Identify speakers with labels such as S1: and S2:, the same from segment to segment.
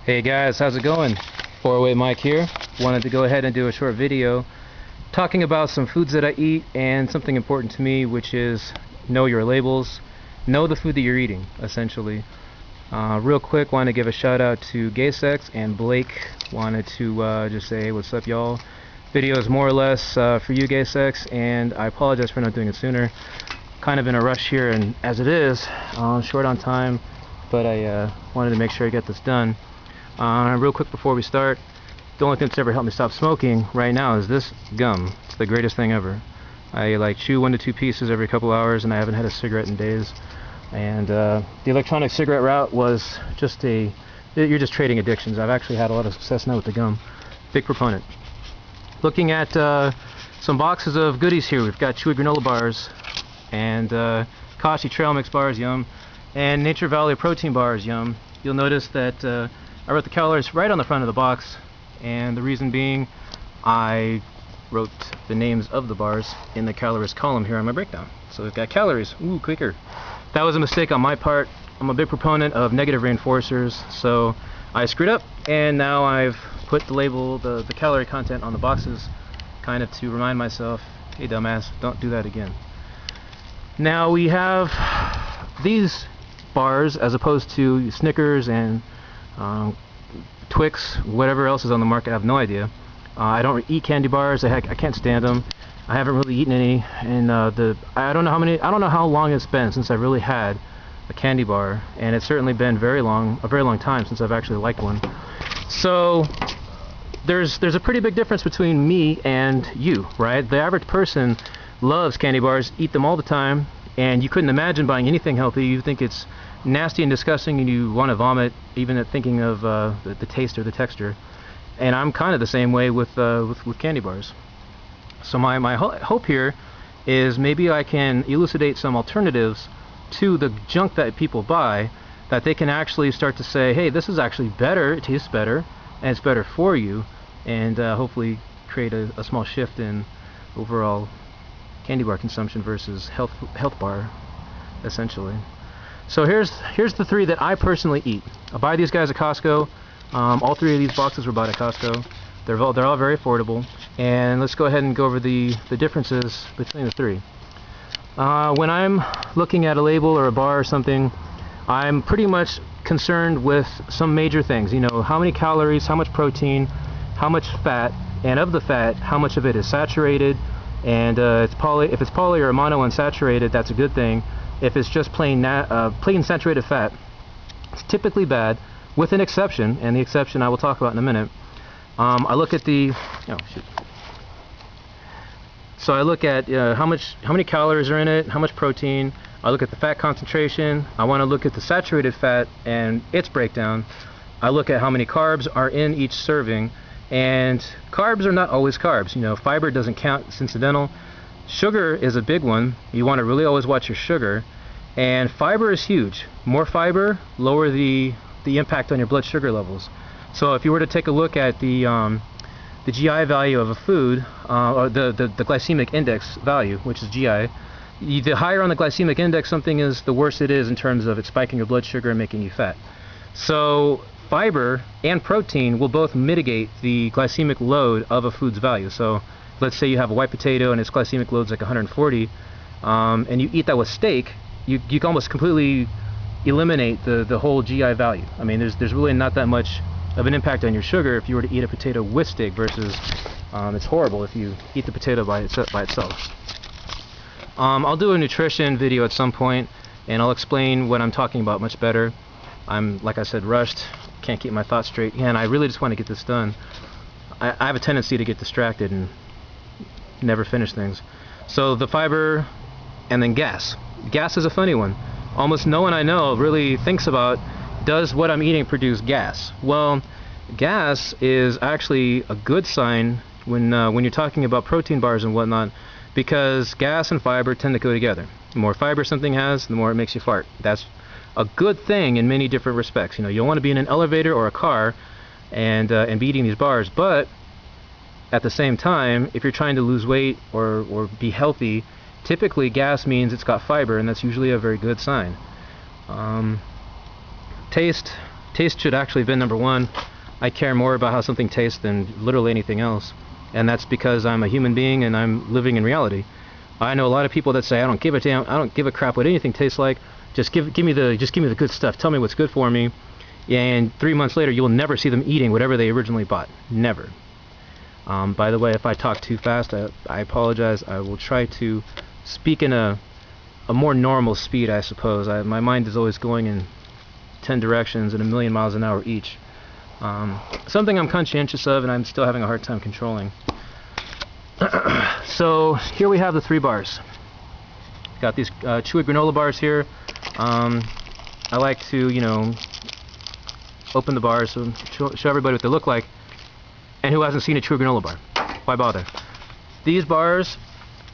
S1: Hey guys, how's it going? 408 Mike here. Wanted to go ahead and do a short video talking about some foods that I eat and something important to me, which is know your labels, know the food that you're eating, essentially. Real quick, want to give a shout out to GaySex and Blake. Wanted to just say, hey, what's up y'all? Video is more or less for you GaySex, and I apologize for not doing it sooner. Kind of in a rush here, and as it is, short on time, but I wanted to make sure I get this done. Real quick before we start, the only thing that's ever helped me stop smoking right now is this gum. It's the greatest thing ever. I like chew 1 to 2 pieces every couple hours, and I haven't had a cigarette in days. And the electronic cigarette route was just you're just trading addictions. I've actually had a lot of success now with the gum. Big proponent. Looking at some boxes of goodies here. We've got Chewy granola bars and Kashi trail mix bars, yum, and Nature Valley protein bars, yum. You'll notice that I wrote the calories right on the front of the box, and the reason being I wrote the names of the bars in the calories column here on my breakdown. So we've got calories, ooh, quicker. That was a mistake on my part. I'm a big proponent of negative reinforcers, so I screwed up, and now I've put the label, the calorie content on the boxes, kind of to remind myself, hey dumbass, don't do that again. Now we have these bars as opposed to Snickers and Twix, whatever else is on the market. I have no idea. I don't eat candy bars. I can't stand them. I haven't really eaten any, and I don't know how long it's been since I've really had a candy bar, and it's certainly been a very long time since I've actually liked one. So there's a pretty big difference between me and you, right? The average person loves candy bars, eat them all the time, and you couldn't imagine buying anything healthy. You think it's nasty and disgusting, and you want to vomit even at thinking of the taste or the texture. And I'm kind of the same way with candy bars. So my hope here is maybe I can elucidate some alternatives to the junk that people buy, that they can actually start to say, hey, this is actually better, it tastes better, and it's better for you, and hopefully create a small shift in overall candy bar consumption versus health bar, essentially. So here's the 3 that I personally eat. I buy these guys at Costco. All 3 of these boxes were bought at Costco. They're all very affordable. And let's go ahead and go over the differences between the 3. When I'm looking at a label or a bar or something, I'm pretty much concerned with some major things. You know, how many calories, how much protein, how much fat, and of the fat, how much of it is saturated. And if it's poly or monounsaturated, that's a good thing. If it's just plain saturated fat, it's typically bad, with an exception, and the exception I will talk about in a minute. I look at So I look at how many calories are in it, how much protein. I look at the fat concentration. I want to look at the saturated fat and its breakdown. I look at how many carbs are in each serving, and carbs are not always carbs. You know, fiber doesn't count, it's incidental. Sugar is a big one. You want to really always watch your sugar, and fiber is huge. More fiber, lower the impact on your blood sugar levels. So if you were to take a look at the GI value of a food, or the glycemic index value, which is GI, the higher on the glycemic index something is, the worse it is in terms of it spiking your blood sugar and making you fat. So fiber and protein will both mitigate the glycemic load of a food's value. So let's say you have a white potato and its glycemic load's like 140, and you eat that with steak, you can almost completely eliminate the whole GI value. I mean, there's really not that much of an impact on your sugar if you were to eat a potato with steak versus it's horrible if you eat the potato by itself. I'll do a nutrition video at some point, and I'll explain what I'm talking about much better. I'm, like I said, rushed, can't keep my thoughts straight, and I really just want to get this done. I have a tendency to get distracted and never finish things. So the fiber, and then gas. Gas is a funny one. Almost no one I know really thinks about, does what I'm eating produce gas? Well, gas is actually a good sign when you're talking about protein bars and whatnot, because gas and fiber tend to go together. The more fiber something has, the more it makes you fart. That's a good thing in many different respects. You know, you don't want to be in an elevator or a car and be eating these bars, but at the same time, if you're trying to lose weight or be healthy, typically gas means it's got fiber, and that's usually a very good sign. Taste Taste should actually have been number one. I care more about how something tastes than literally anything else, and that's because I'm a human being and I'm living in reality. I know a lot of people that say I don't give a crap what anything tastes like. Just give me the good stuff. Tell me what's good for me. And 3 months later, you will never see them eating whatever they originally bought. Never. By the way, if I talk too fast, I apologize. I will try to speak in a more normal speed, I suppose. My mind is always going in 10 directions at 1,000,000 miles an hour each. Something I'm conscientious of and I'm still having a hard time controlling. So here we have the 3 bars. Got these chewy granola bars here. I like to, open the bars so show everybody what they look like. And who hasn't seen a chewy granola bar? Why bother? These bars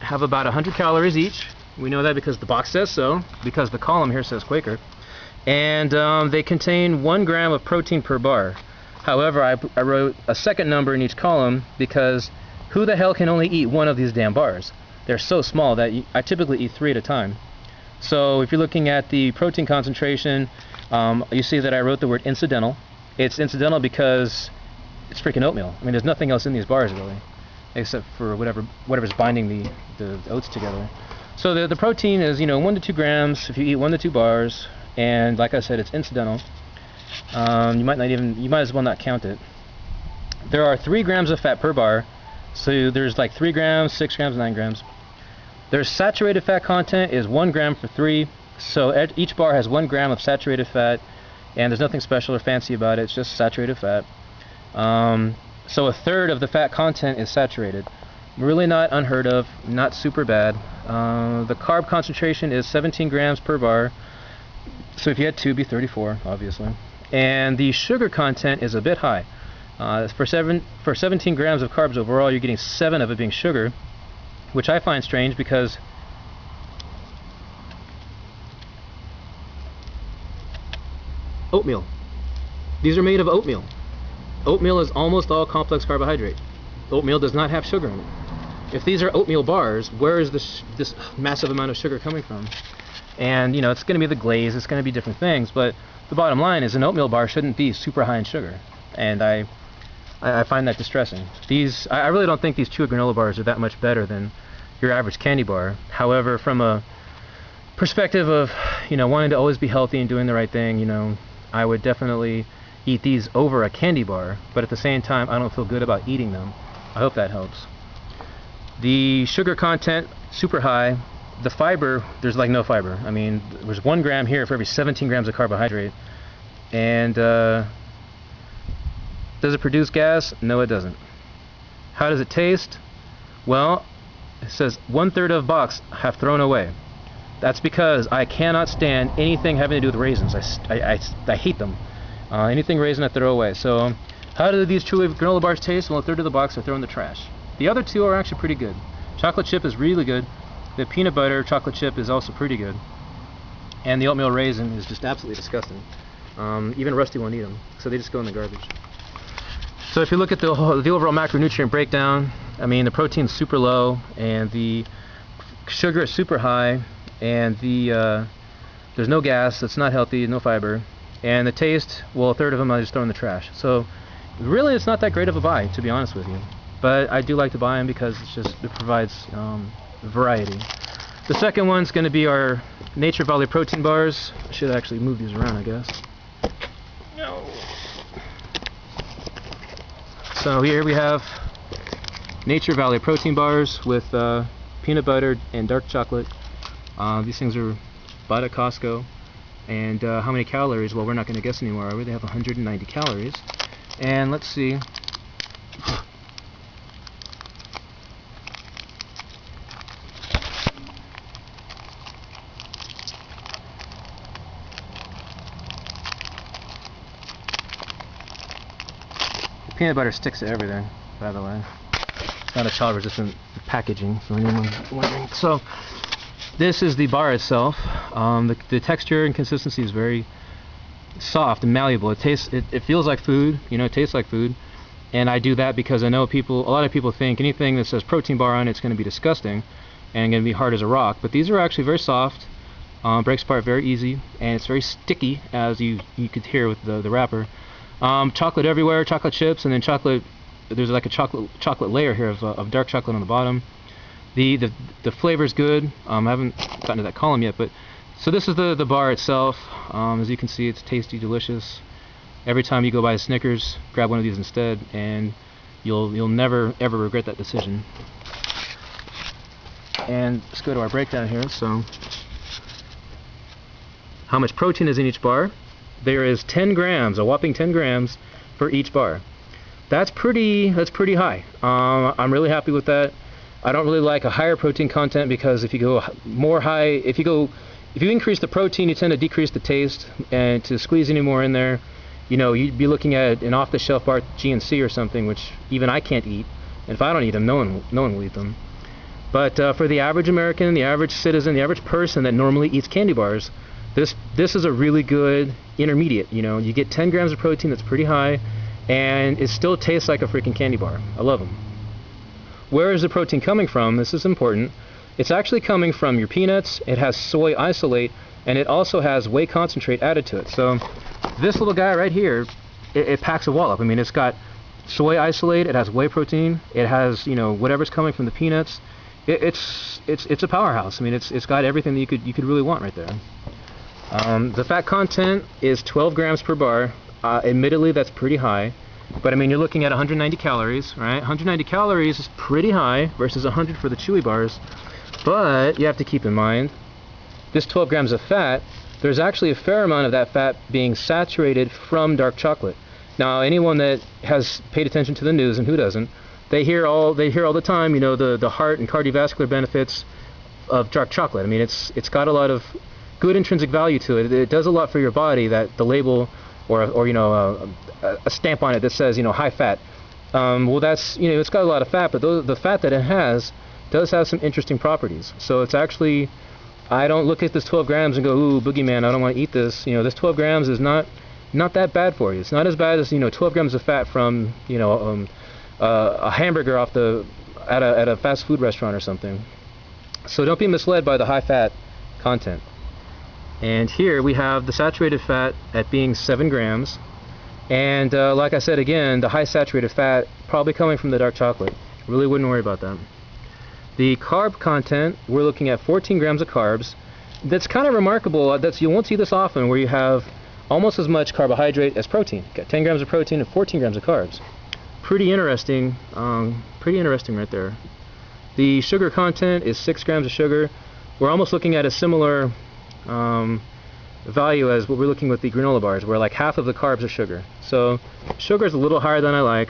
S1: have about 100 calories each. We know that because the box says so, because the column here says Quaker. And they contain 1 gram of protein per bar. However, I wrote a second number in each column because who the hell can only eat 1 of these damn bars? They're so small that I typically eat 3 at a time. So if you're looking at the protein concentration, you see that I wrote the word incidental. It's incidental because it's freaking oatmeal. I mean, there's nothing else in these bars really, except for whatever's binding the oats together. So the protein is 1 to 2 grams if you eat 1 to 2 bars, and like I said, it's incidental. You might as well not count it. There are 3 grams of fat per bar, so there's like 3 grams, 6 grams, 9 grams. Their saturated fat content is 1 gram for 3, so each bar has 1 gram of saturated fat, and there's nothing special or fancy about it. It's just saturated fat. So a third of the fat content is saturated. Really not unheard of, not super bad. The carb concentration is 17 grams per bar, so if you had 2, it'd be 34, obviously. And the sugar content is a bit high. For 17 grams of carbs overall, you're getting 7 of it being sugar, which I find strange because oatmeal. These are made of oatmeal. Oatmeal is almost all complex carbohydrate. Oatmeal does not have sugar in it. If these are oatmeal bars, where is this massive amount of sugar coming from? And it's going to be the glaze, it's going to be different things, but the bottom line is an oatmeal bar shouldn't be super high in sugar, and I find that distressing. I really don't think these chewy granola bars are that much better than your average candy bar. However, from a perspective of wanting to always be healthy and doing the right thing, I would definitely eat these over a candy bar, but at the same time I don't feel good about eating them. I hope that helps. The sugar content, super high. The fiber, there's like no fiber. I mean, there's 1 gram here for every 17 grams of carbohydrate. And does it produce gas? No, it doesn't. How does it taste? Well, it says 1/3 of box have thrown away. That's because I cannot stand anything having to do with raisins. I hate them. Anything raisin I throw away. So how do these chewy granola bars taste? Well, 1/3 of the box are thrown in the trash. The other 2 are actually pretty good. Chocolate chip is really good. The peanut butter chocolate chip is also pretty good. And the oatmeal raisin is just absolutely disgusting. Even Rusty won't eat them, so they just go in the garbage. So if you look at the overall macronutrient breakdown, I mean, the protein's super low, and the sugar is super high, and there's no gas, it's not healthy, no fiber. And the taste, well, 1/3 of them I just throw in the trash. So really it's not that great of a buy, to be honest with you. But I do like to buy them because it provides variety. The second one's going to be our Nature Valley protein bars. I should actually move these around, I guess. No. So here we have Nature Valley protein bars with peanut butter and dark chocolate. These things are bought at Costco. And how many calories? Well, we're not going to guess anymore, are we? They have 190 calories. And let's see. Peanut butter sticks to everything, by the way. It's not a child-resistant packaging, for anyone wondering. So, this is the bar itself. The texture and consistency is very soft and malleable. It feels like food, it tastes like food. And I do that because I know a lot of people think anything that says protein bar on it's going to be disgusting and going to be hard as a rock. But these are actually very soft. Breaks apart very easy, and it's very sticky, as you could hear with the wrapper. Chocolate everywhere, chocolate chips, and then chocolate. There's like a chocolate layer here of dark chocolate on the bottom. The flavor's good. I haven't gotten to that column yet, but so this is the bar itself. As you can see, it's tasty, delicious. Every time you go buy a Snickers, grab one of these instead, and you'll never ever regret that decision. And let's go to our breakdown here. So, how much protein is in each bar? There is 10 grams, a whopping 10 grams for each bar. That's pretty high. I'm really happy with that. I don't really like a higher protein content, because if you go more high, if you increase the protein, you tend to decrease the taste, and to squeeze any more in there, you know, you'd be looking at an off-the-shelf bar GNC or something, which even I can't eat. And if I don't eat them, no one will eat them. But for the average American, the average citizen, the average person that normally eats candy bars, this is a really good intermediate. You know, you get 10 grams of protein, that's pretty high, and it still tastes like a freaking candy bar. I love them. Where is the protein coming from? This is important. It's actually coming from your peanuts. It has soy isolate, and it also has whey concentrate added to it. So this little guy right here, it packs a wallop. I mean, it's got soy isolate, it has whey protein, it has, you know, whatever's coming from the peanuts. It's a powerhouse. I mean, it's got everything that you could really want right there. The fat content is 12 grams per bar. Admittedly, that's pretty high, but I mean, you're looking at 190 calories, right? 190 calories is pretty high versus 100 for the chewy bars. But you have to keep in mind, this 12 grams of fat, there's actually a fair amount of that fat being saturated from dark chocolate. Now, anyone that has paid attention to the news, and who doesn't, they hear all the time, you know, the heart and cardiovascular benefits of dark chocolate. I mean, it's got a lot of good intrinsic value to it. It does a lot for your body, that the label or you know, a stamp on it that says, you know, high fat. Well, that's, you know, it's got a lot of fat, but the fat that it has does have some interesting properties. So it's actually, I don't look at this 12 grams and go, ooh, boogeyman, I don't want to eat this. You know, this 12 grams is not that bad for you. It's not as bad as, you know, 12 grams of fat from, you know, a hamburger at a fast food restaurant or something. So don't be misled by the high fat content. And here we have the saturated fat at being 7 grams. And like I said again, the high saturated fat probably coming from the dark chocolate. Really wouldn't worry about that. The carb content, we're looking at 14 grams of carbs. That's kind of remarkable. You won't see this often, where you have almost as much carbohydrate as protein. Got 10 grams of protein and 14 grams of carbs. Pretty interesting right there. The sugar content is 6 grams of sugar. We're almost looking at a similar value as what we're looking with the granola bars, where like half of the carbs are sugar. So sugar is a little higher than I like,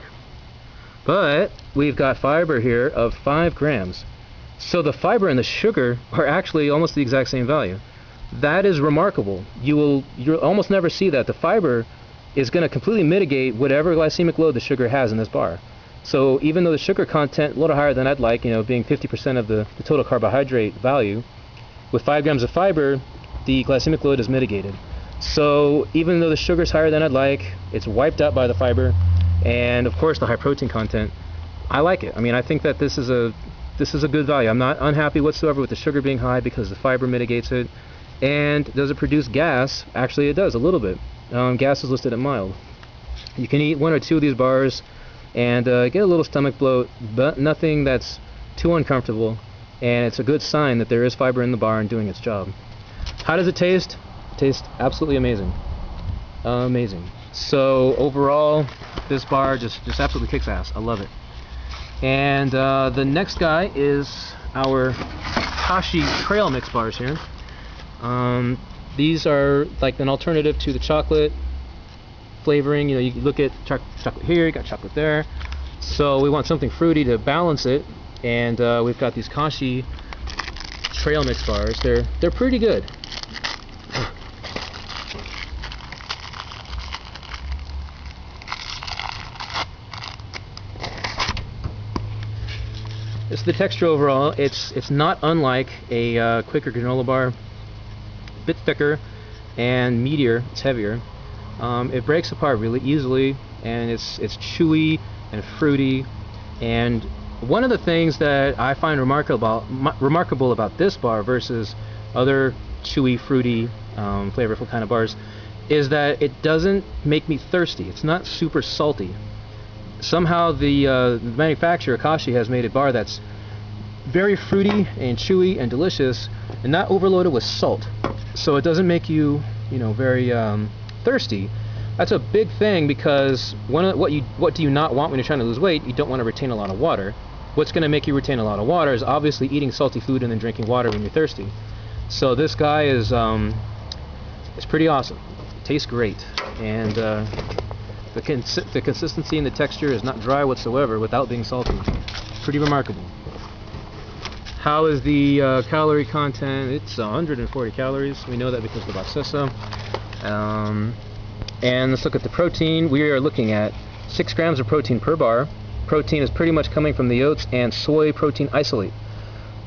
S1: but we've got fiber here of 5 grams. So the fiber and the sugar are actually almost the exact same value. That is remarkable. You'll almost never see that. The fiber is going to completely mitigate whatever glycemic load the sugar has in this bar. So even though the sugar content a little higher than I'd like, you know, being 50% of the total carbohydrate value, with 5 grams of fiber, the glycemic load is mitigated. So even though the sugar is higher than I'd like, it's wiped out by the fiber, and of course the high protein content. I like it. I mean, I think that this is a good value. I'm not unhappy whatsoever with the sugar being high, because the fiber mitigates it. And does it produce gas? Actually, it does a little bit. Gas is listed at mild. You can eat 1 or 2 of these bars and get a little stomach bloat, but nothing that's too uncomfortable. And it's a good sign that there is fiber in the bar and doing its job. How does it taste? It tastes absolutely amazing. Amazing. So overall, this bar just absolutely kicks ass. I love it. And the next guy is our Kashi Trail Mix bars here. These are like an alternative to the chocolate flavoring. You know, you look at chocolate here, you got chocolate there. So we want something fruity to balance it, and we've got these Kashi Trail Mix bars. They're pretty good. This is the texture overall. It's not unlike a Quaker granola bar. A bit thicker and meatier. It's heavier. It breaks apart really easily, and it's chewy and fruity. And one of the things that I find remarkable about this bar versus other chewy, fruity, flavorful kind of bars, is that it doesn't make me thirsty. It's not super salty. Somehow the manufacturer, Kashi, has made a bar that's very fruity and chewy and delicious and not overloaded with salt. So it doesn't make you, very thirsty. That's a big thing, because what do you not want when you're trying to lose weight? You don't want to retain a lot of water. What's going to make you retain a lot of water is obviously eating salty food and then drinking water when you're thirsty. So this guy is it's pretty awesome. It tastes great, and the consistency and the texture is not dry whatsoever without being salty. Pretty remarkable. How is the calorie content? It's 140 calories. We know that because of the box says so. And let's look at the protein. We are looking at 6 grams of protein per bar. Protein is pretty much coming from the oats and soy protein isolate.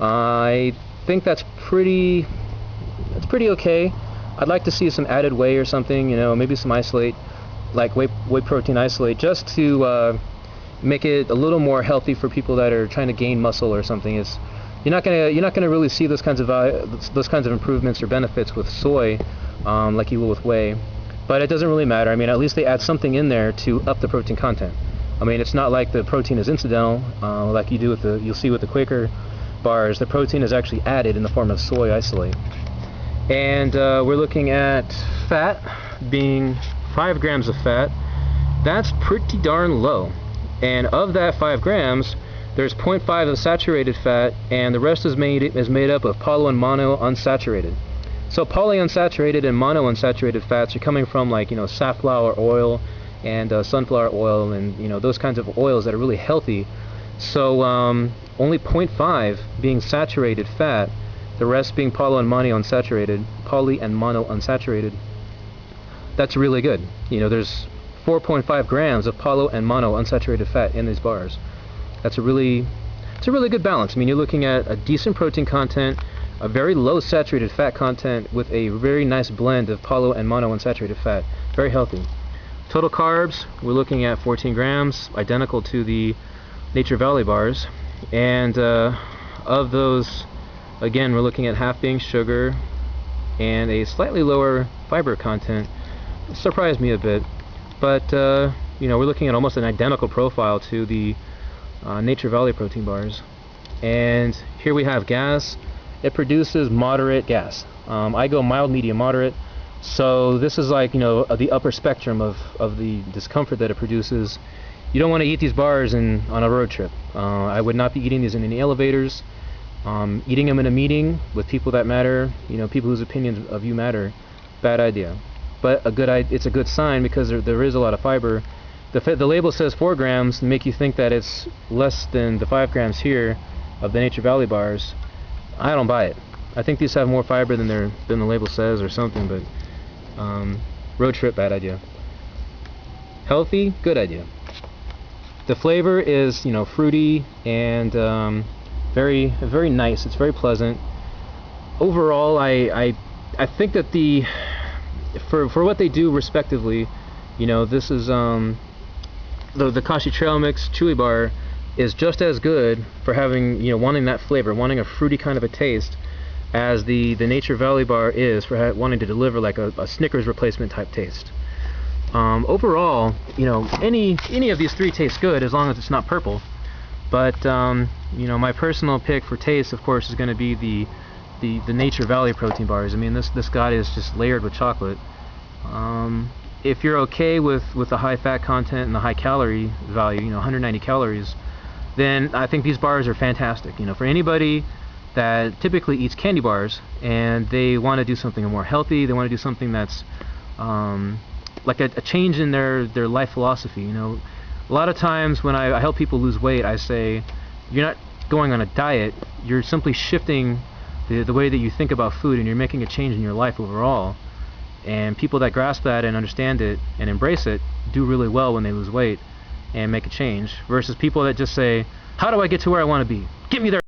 S1: I think that's pretty okay. I'd like to see some added whey or something, maybe some isolate, like whey protein isolate, just to make it a little more healthy for people that are trying to gain muscle or something. You're not gonna really see those kinds of improvements or benefits with soy like you will with whey. But it doesn't really matter. I mean, at least they add something in there to up the protein content. I mean, it's not like the protein is incidental, like you'll see with the Quaker bars. The protein is actually added in the form of soy isolate. And we're looking at fat being 5 grams of fat. That's pretty darn low. And of that 5 grams, there's 0.5 of saturated fat, and the rest is made up of poly and mono unsaturated. So polyunsaturated and monounsaturated fats are coming from, like, safflower oil and sunflower oil, and those kinds of oils that are really healthy. So only 0.5 being saturated fat, the rest being poly and mono unsaturated. That's really good. There's 4.5 grams of poly and mono unsaturated fat in these bars. It's a really good balance. I mean, you're looking at a decent protein content, a very low saturated fat content with a very nice blend of poly and mono unsaturated fat. Very healthy. Total carbs, we're looking at 14 grams, identical to the Nature Valley bars. And of those, again, we're looking at half being sugar and a slightly lower fiber content. It surprised me a bit, but we're looking at almost an identical profile to the Nature Valley protein bars. And here we have gas. It produces moderate gas. I go mild, medium, moderate. So this is like, the upper spectrum of the discomfort that it produces. You don't want to eat these bars on a road trip. I would not be eating these in any elevators. Eating them in a meeting with people that matter, people whose opinions of you matter, bad idea. But it's a good sign, because there is a lot of fiber. The label says 4 grams to make you think that it's less than the 5 grams here of the Nature Valley bars. I don't buy it. I think these have more fiber than the label says or something, but road trip, bad idea. Healthy, good idea. The flavor is, fruity and very, very nice. It's very pleasant. Overall, I think that for what they do respectively, this is the Kashi Trail Mix Chewy Bar is just as good for having, wanting that flavor, wanting a fruity kind of a taste, as the Nature Valley bar is for wanting to deliver like a Snickers replacement type taste. Overall, any of these 3 tastes good as long as it's not purple. But my personal pick for taste, of course, is going to be the Nature Valley protein bars. I mean, this guy is just layered with chocolate. If you're okay with the high fat content and the high calorie value, 190 calories, then I think these bars are fantastic. For anybody that typically eats candy bars and they want to do something more healthy, they want to do something that's like a change in their life philosophy. A lot of times when I help people lose weight, I say, you're not going on a diet, you're simply shifting the way that you think about food, and you're making a change in your life overall. And people that grasp that and understand it and embrace it do really well when they lose weight and make a change, versus people that just say, how do I get to where I want to be? Get me there.